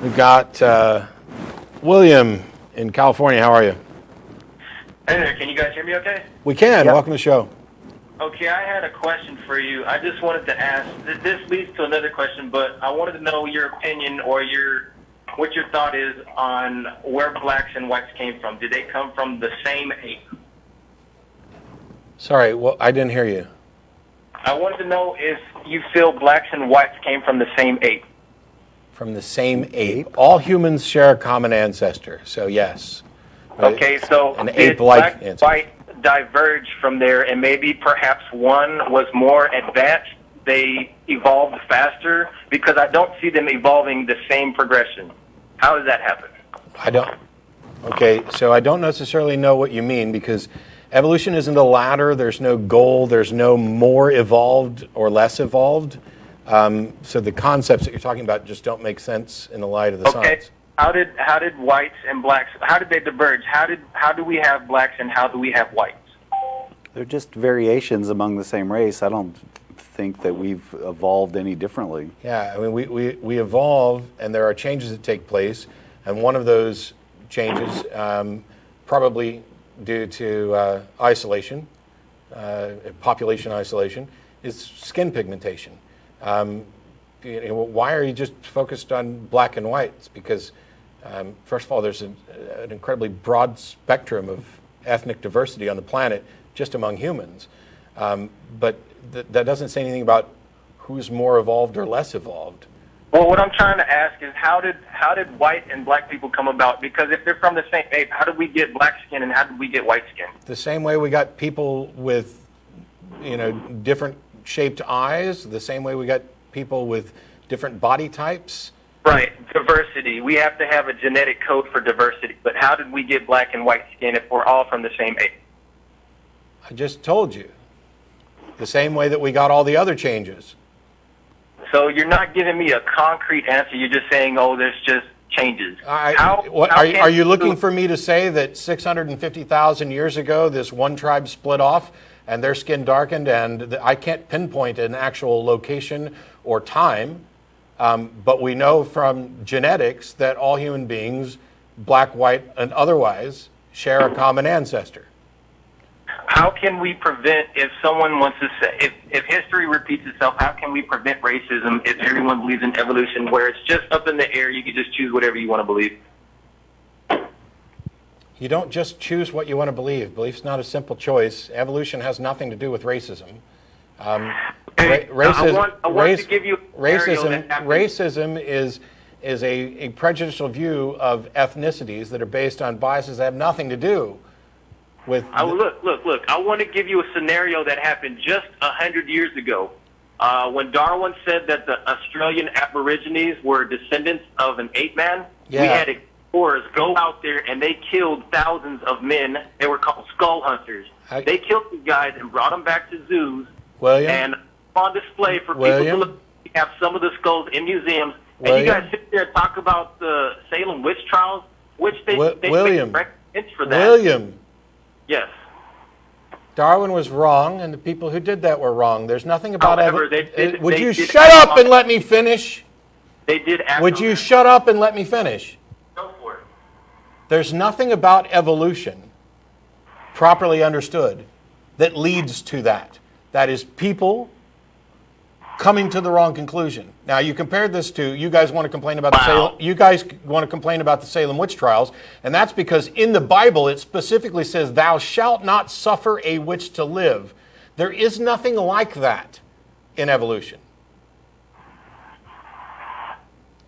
We've got William in California. How are you? Hey there, can you guys hear me okay? We can. Yep. Welcome to the show. Okay, I had a question for you. I just wanted to ask, this leads to another question, but I wanted to know your opinion or what your thought is on where blacks and whites came from. Did they come from the same ape? Sorry, well, I didn't hear you. I wanted to know if you feel blacks and whites came from the same ape. From the same ape? All humans share a common ancestor, so yes. Okay, so an did ape-like black and white diverge from there, and maybe perhaps one was more advanced, they evolved faster? Because I don't see them evolving the same progression. How does that happen? Okay, so I don't necessarily know what you mean, because evolution isn't a ladder. There's no goal. There's no more evolved or less evolved. So the concepts that you're talking about just don't make sense in the light of the science. How did whites and blacks, how did they diverge? How do we have blacks and how do we have whites? They're just variations among the same race. I don't think that we've evolved any differently. Yeah, I mean, we evolve, and there are changes that take place, and one of those changes, probably due to isolation, population isolation, is skin pigmentation. Why are you just focused on black and whites? Because, first of all, there's an incredibly broad spectrum of ethnic diversity on the planet just among humans. But that doesn't say anything about who's more evolved or less evolved. Well, what I'm trying to ask is how did white and black people come about? Because if they're from the same ape, how did we get black skin and how did we get white skin? The same way we got people with, different shaped eyes, the same way we got people with different body types. Right, diversity. We have to have a genetic code for diversity. But how did we get black and white skin if we're all from the same ape? I just told you. The same way that we got all the other changes. So you're not giving me a concrete answer. You're just saying, oh, there's just changes. Are you looking for me to say that 650,000 years ago this one tribe split off and their skin darkened, and I can't pinpoint an actual location or time, but we know from genetics that all human beings, black, white, and otherwise, share a common ancestor. How can we prevent, if someone wants to say, if history repeats itself, how can we prevent racism if everyone believes in evolution where it's just up in the air, you can just choose whatever you want to believe? You don't just choose what you want to believe. Belief's not a simple choice. Evolution has nothing to do with racism. Racism is a prejudicial view of ethnicities that are based on biases that have nothing to do with... Look. I want to give you a scenario that happened just 100 years ago. When Darwin said that the Australian Aborigines were descendants of an ape man, we had explorers go out there and they killed thousands of men. They were called skull hunters. They killed these guys and brought them back to zoos and on display for people to look. We have some of the skulls in museums. And you guys sit there and talk about the Salem witch trials, which they make recommendations for that. William. Yes. Darwin was wrong, and the people who did that were wrong. There's nothing about Would you did shut up and let me finish? They did act Would you shut up and let me finish? Go for it. There's nothing about evolution, properly understood, that leads to that. That is people coming to the wrong conclusion. Now, you compared this to, you guys want to complain about the Salem witch trials, and that's because in the Bible it specifically says, "Thou shalt not suffer a witch to live." There is nothing like that in evolution.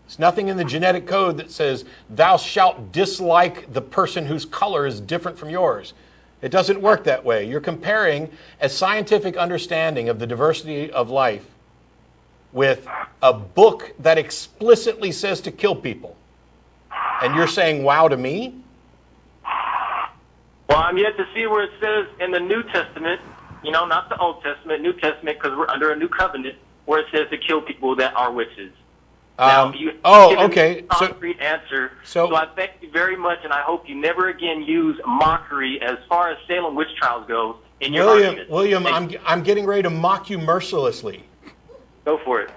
There's nothing in the genetic code that says, "Thou shalt dislike the person whose color is different from yours." It doesn't work that way. You're comparing a scientific understanding of the diversity of life with a book that explicitly says to kill people. And you're saying, wow, to me? Well, I'm yet to see where it says in the New Testament, not the Old Testament, New Testament, because we're under a new covenant, where it says to kill people that are witches. Now, you okay. A concrete answer. So I thank you very much, and I hope you never again use mockery as far as Salem witch trials goes in your argument. William, I'm getting ready to mock you mercilessly. Go for it.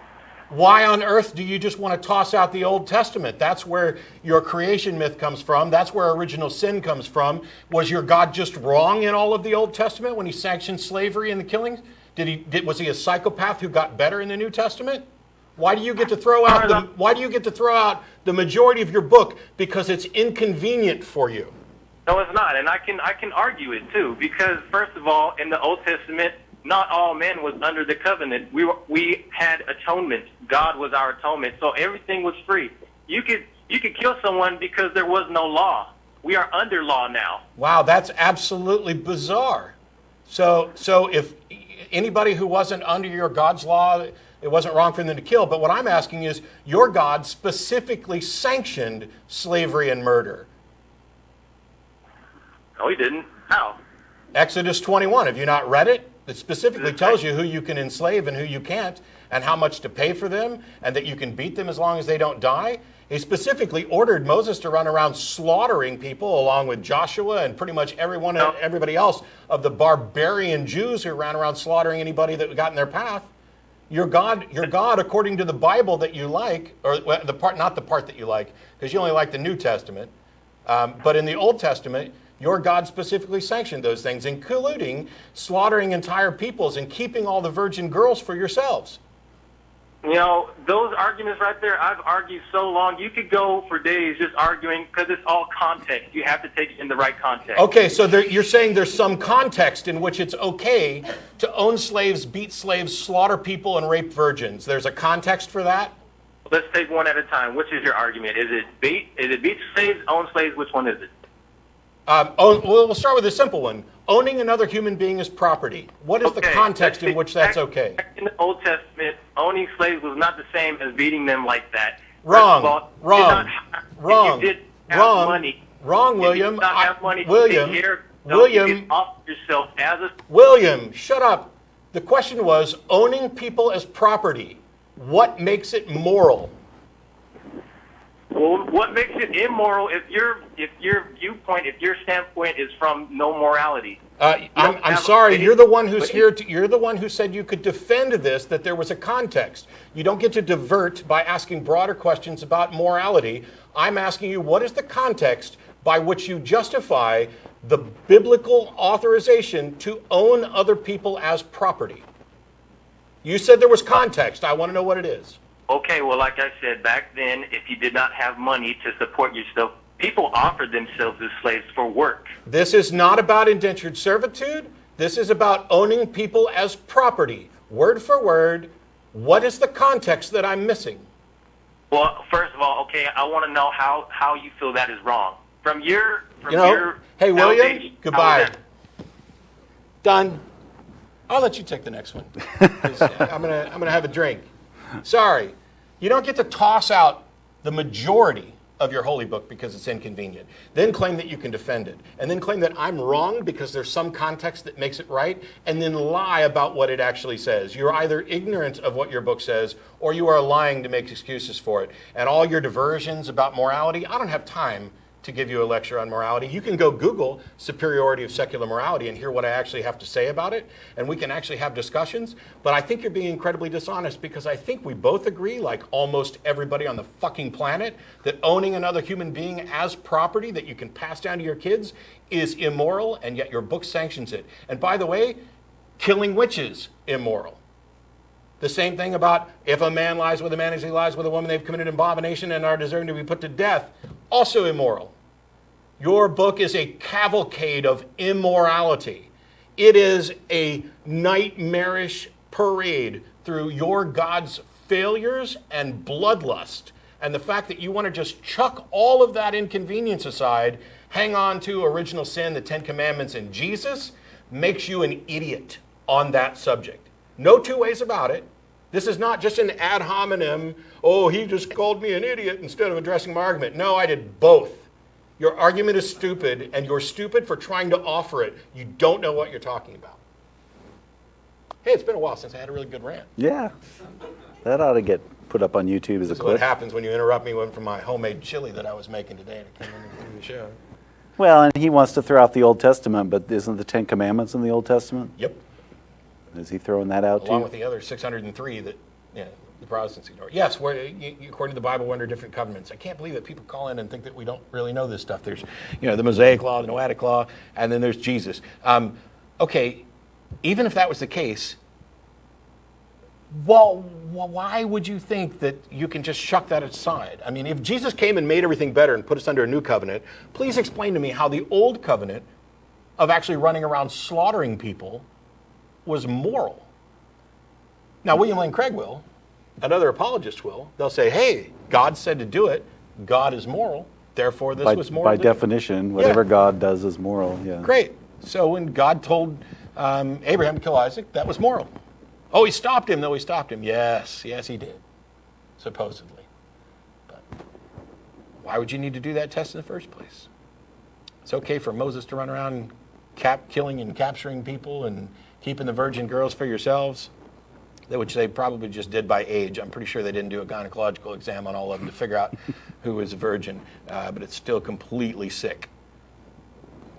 Why on earth do you just want to toss out the Old Testament? That's where your creation myth comes from. That's where original sin comes from. Was your God just wrong in all of the Old Testament when he sanctioned slavery and the killings? Was he a psychopath who got better in the New Testament? Why do you get to throw out the majority of your book? Because it's inconvenient for you. No, it's not, and I can argue it too. Because first of all, in the Old Testament, not all men was under the covenant. We had atonement. God was our atonement, so everything was free. You could kill someone because there was no law. We are under law now. Wow, that's absolutely bizarre. So if anybody who wasn't under your God's law, it wasn't wrong for them to kill. But what I'm asking is, your God specifically sanctioned slavery and murder. No, he didn't. How? Exodus 21. Have you not read it? It specifically tells you who you can enslave and who you can't, and how much to pay for them, and that you can beat them as long as they don't die. He specifically ordered Moses to run around slaughtering people, along with Joshua and pretty much everybody else of the barbarian Jews who ran around slaughtering anybody that got in their path. Your God, according to the Bible that you like, or not the part that you like, because you only like the New Testament, but in the Old Testament, your God specifically sanctioned those things, including slaughtering entire peoples and keeping all the virgin girls for yourselves. You know, those arguments right there, I've argued so long. You could go for days just arguing because it's all context. You have to take it in the right context. Okay, so you're saying there's some context in which it's okay to own slaves, beat slaves, slaughter people, and rape virgins. There's a context for that? Let's take one at a time. Which is your argument? Is it beat slaves, own slaves? Which one is it? We'll start with a simple one. Owning another human being as property. What is the context in which that's okay? Back in the Old Testament, owning slaves was not the same as beating them like that. Wrong, If you did have money, William. If you did not have money William, to take care of William, you could offer yourself as a... William, shut up. The question was owning people as property. What makes it moral? Well, what makes it immoral if your viewpoint, if your standpoint is from no morality? I'm sorry. You're the one who's here. You're the one who said you could defend this, that there was a context. You don't get to divert by asking broader questions about morality. I'm asking you, what is the context by which you justify the biblical authorization to own other people as property? You said there was context. I want to know what it is. Okay, well, like I said, back then, if you did not have money to support yourself, people offered themselves as slaves for work. This is not about indentured servitude. This is about owning people as property. Word for word, what is the context that I'm missing? Well, first of all, okay, I want to know how you feel that is wrong. Hey, William, goodbye. Done. I'll let you take the next one. I'm gonna have a drink. Sorry, you don't get to toss out the majority of your holy book because it's inconvenient, then claim that you can defend it, and then claim that I'm wrong because there's some context that makes it right, and then lie about what it actually says. You're either ignorant of what your book says, or you are lying to make excuses for it. And all your diversions about morality, I don't have time to give you a lecture on morality. You can go Google superiority of secular morality and hear what I actually have to say about it, and we can actually have discussions. But I think you're being incredibly dishonest, because I think we both agree, like almost everybody on the fucking planet, that owning another human being as property that you can pass down to your kids is immoral, and yet your book sanctions it. And by the way, killing witches, immoral. The same thing about if a man lies with a man as he lies with a woman, they've committed abomination and are deserving to be put to death, also immoral. Your book is a cavalcade of immorality. It is a nightmarish parade through your God's failures and bloodlust. And the fact that you want to just chuck all of that inconvenience aside, hang on to original sin, the Ten Commandments, and Jesus, makes you an idiot on that subject. No two ways about it. This is not just an ad hominem, oh, he just called me an idiot instead of addressing my argument. No, I did both. Your argument is stupid, and you're stupid for trying to offer it. You don't know what you're talking about. Hey, it's been a while since I had a really good rant. Yeah. That ought to get put up on YouTube as a clip. This is what happens when you interrupt me from my homemade chili that I was making today to come in through the show. Well, and he wants to throw out the Old Testament, but isn't the Ten Commandments in the Old Testament? Yep. Is he throwing that out too? Along with the other 603 that, yeah. The Protestants ignore it. Yes, according to the Bible, we're under different covenants. I can't believe that people call in and think that we don't really know this stuff. There's, the Mosaic Law, the Noahic Law, and then there's Jesus. Okay, even if that was the case, well, why would you think that you can just shuck that aside? I mean, if Jesus came and made everything better and put us under a new covenant, please explain to me how the old covenant of actually running around slaughtering people was moral. Now, William Lane Craig will, and other apologists will. They'll say, hey, God said to do it. God is moral. Therefore, this was moral. By definition, whatever God does is moral. Yeah. Great. So when God told Abraham to kill Isaac, that was moral. Oh, he stopped him. No, he stopped him. Yes, he did, supposedly. But why would you need to do that test in the first place? It's okay for Moses to run around killing and capturing people and keeping the virgin girls for yourselves, which they probably just did by age. I'm pretty sure they didn't do a gynecological exam on all of them to figure out who was a virgin, but it's still completely sick.